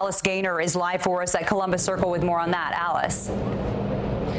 Alice Gaynor is live for us at Columbus Circle with more on that. Alice.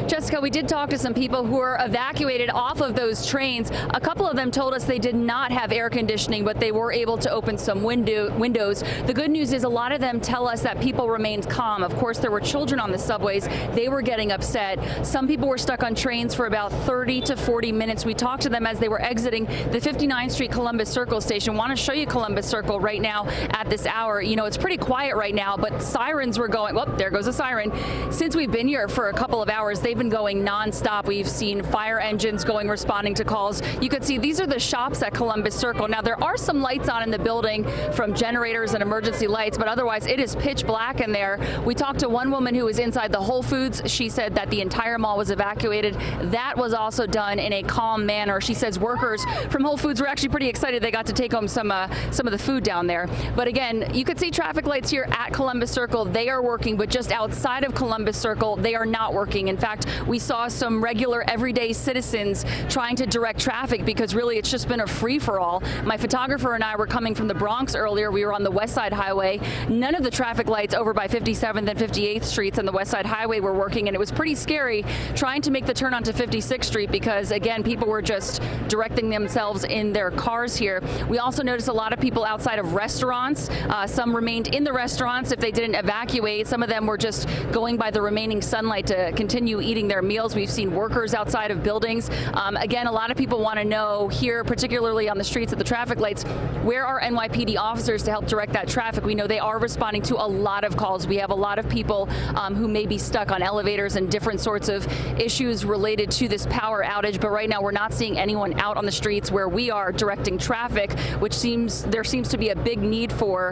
Jessica, we did talk to some people who were evacuated off of those trains. A couple of them told us they did not have air conditioning, but they were able to open some windows. The good news is a lot of them tell us that people remained calm. Of course, there were children on the subways. They were getting upset. Some people were stuck on trains for about 30 to 40 minutes. We talked to them as they were exiting the 59th Street Columbus Circle station. Want to show you Columbus Circle right now at this hour. You know, it's pretty quiet right now, but sirens were going. Well, there goes a siren. Since we've been here for a couple of hours, they've been going nonstop. We've seen fire engines going, responding to calls. You could see these are the shops at Columbus Circle. Now, there are some lights on in the building from generators and emergency lights, but otherwise it is pitch black in there. We talked to one woman who was inside the Whole Foods. She said that the entire mall was evacuated. That was also done in a calm manner. She says workers from Whole Foods were actually pretty excited they got to take home some of the food down there. But again, you could see traffic lights here at Columbus Circle. They are working, but just outside of Columbus Circle, they are not working. In fact, we saw some regular everyday citizens trying to direct traffic because really it's just been a free-for-all. My photographer and I were coming from the Bronx earlier. We were on the West Side Highway. None of the traffic lights over by 57th and 58th Streets on the West Side Highway were working, and it was pretty scary trying to make the turn onto 56th Street because, again, people were just directing themselves in their cars here. We also noticed a lot of people outside of restaurants. Some remained in the restaurants if they didn't evacuate. Some of them were just going by the remaining sunlight to continue eating their meals. We've seen workers outside of buildings. Again, a lot of people want to know here, particularly on the streets at the traffic lights, where are NYPD officers to help direct that traffic? We know they are responding to a lot of calls. We have a lot of people who may be stuck on elevators and different sorts of issues related to this power outage, but right now we're not seeing anyone out on the streets where we are directing traffic, which there seems to be a big need for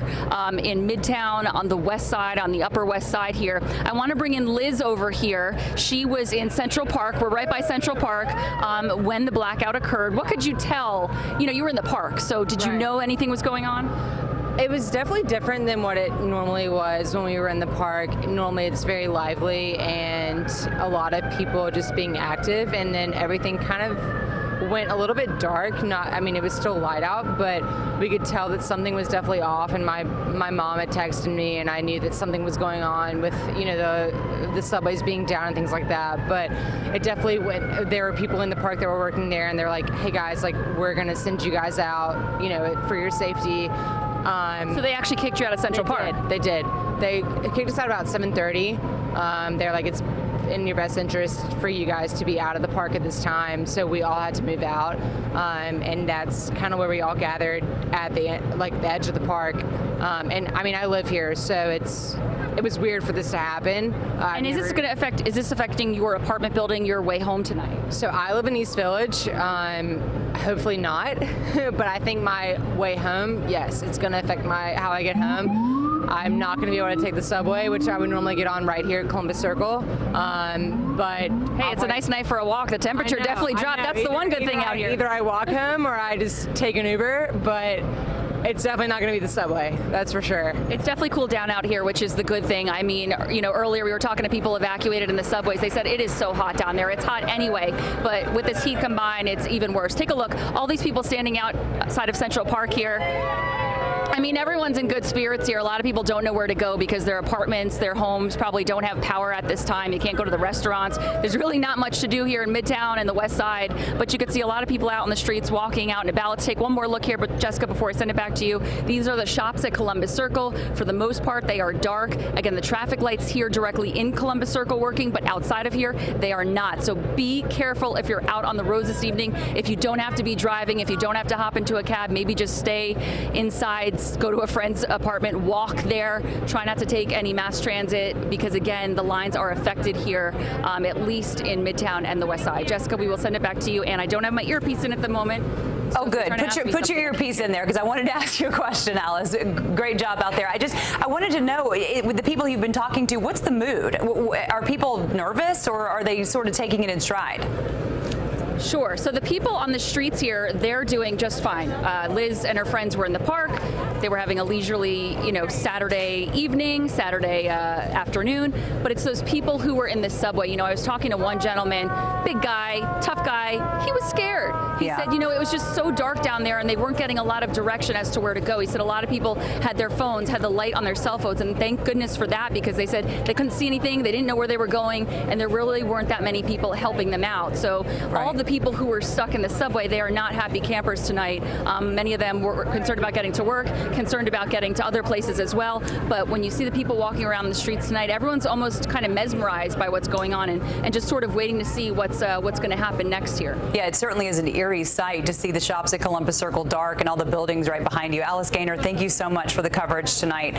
in Midtown, on the west side, on the Upper West Side here. I want to bring in Liz over here. She was in Central Park. We're right by Central Park when the blackout occurred. What could you tell? You know, you were in the park, so did you know anything was going on? It was definitely different than what it normally was when we were in the park. Normally it's very lively and a lot of people just being active, and then everything kind of went a little bit dark. I mean, it was still light out, but we could tell that something was definitely off, and my mom had texted me and I knew that something was going on with, you know, the subways being down and things like that. But it definitely went, there were people in the park that were working there and they're like, hey guys, like, we're gonna send you guys out, you know, for your safety. So they actually kicked you out of Central Park? They did. They kicked us out about 7:30. They're like, it's in your best interest for you guys to be out of the park at this time, so we all had to move out, and that's kind of where we all gathered at the edge of the park. And I mean, I live here, so it was weird for this to happen. And is this affecting your apartment building, your way home tonight? So I live in East Village. Hopefully not, but I think my way home, yes, it's going to affect how I get home. I'm not going to be able to take the subway, which I would normally get on right here at Columbus Circle. But hey, it's a nice night for a walk. The temperature definitely dropped. That's the one good thing out here. Either I walk home or I just take an Uber, but it's definitely not going to be the subway, that's for sure. It's definitely cooled down out here, which is the good thing. I mean, you know, earlier we were talking to people evacuated in the subways. They said it is so hot down there. It's hot anyway, but with this heat combined, it's even worse. Take a look. All these people standing outside of Central Park here. I mean, everyone's in good spirits here. A lot of people don't know where to go because their apartments, their homes probably don't have power at this time. You can't go to the restaurants. There's really not much to do here in Midtown and the West Side, but you could see a lot of people out on the streets walking out and about. Let's take one more look here, but Jessica, before I send it back to you, these are the shops at Columbus Circle. For the most part, they are dark. Again, the traffic lights here directly in Columbus Circle working, but outside of here, they are not. So be careful if you're out on the roads this evening. If you don't have to be driving, if you don't have to hop into a cab, maybe just stay inside, go to a friend's apartment, walk there, try not to take any mass transit because, again, the lines are affected here, at least in Midtown and the West Side. Jessica, we will send it back to you, and I don't have my earpiece in at the moment. So good. Put your earpiece in there because I wanted to ask you a question, Alice. Great job out there. I wanted to know, with the people you've been talking to, what's the mood? Are people nervous or are they sort of taking it in stride? Sure. So the people on the streets here, they're doing just fine. Liz and her friends were in the park. They were having a leisurely, Saturday evening, Saturday afternoon. But it's those people who were in the subway. I was talking to one gentleman, big guy, tough guy. He was scared. He said, it was just so dark down there and they weren't getting a lot of direction as to where to go. He said a lot of people had their phones, had the light on their cell phones, and thank goodness for that, because they said they couldn't see anything, they didn't know where they were going, and there really weren't that many people helping them out. So all the people who were stuck in the subway, they are not happy campers tonight. Many of them were concerned about getting to work, concerned about getting to other places as well. But when you see the people walking around the streets tonight, everyone's almost kind of mesmerized by what's going on and just sort of waiting to see what's going to happen next here. Yeah, it certainly is an eerie sight to see the shops at Columbus Circle dark and all the buildings right behind you. Alice Gaynor, thank you so much for the coverage tonight.